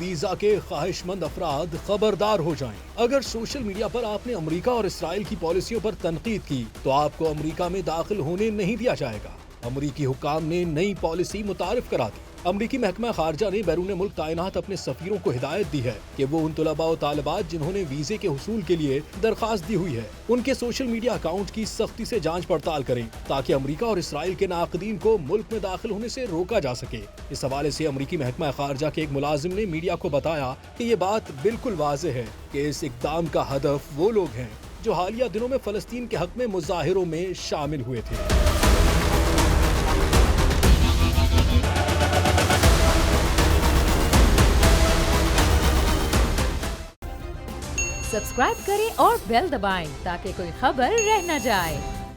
Visa के ख्वाहिशमंद अफराद खबरदार हो जाएं। अगर सोशल मीडिया पर आपने अमेरिका और इसराइल की पॉलिसियों पर तनकीद की तो आपको अमेरिका में दाखिल होने नहीं दिया जाएगा। अमेरिकी हुक्काम ने नई पॉलिसी मुतारिफ करा दी। अमरीकी महकमा खारजा ने बैरून मुल्क तैनात अपने सफीरों को हिदायत दी है कि वो उन तलबा और तालिबात जिन्होंने वीजे के हुसूल के लिए दरखास्त दी हुई है उनके सोशल मीडिया अकाउंट की सख्ती से जांच पड़ताल करें ताकि अमरीका और इसराइल के नाकदीन को मुल्क में दाखिल होने से रोका जा सके। इस हवाले से अमरीकी महकमा खारजा के एक मुलाजिम ने मीडिया को बताया कि ये बात बिल्कुल वाज़ेह है कि इस इक़दाम का हदफ वो लोग हैं जो हालिया दिनों में फलस्तीन के हक में मुजाहिरों में शामिल हुए थे। सब्सक्राइब करें और बेल दबाएं ताकि कोई खबर रह न जाए।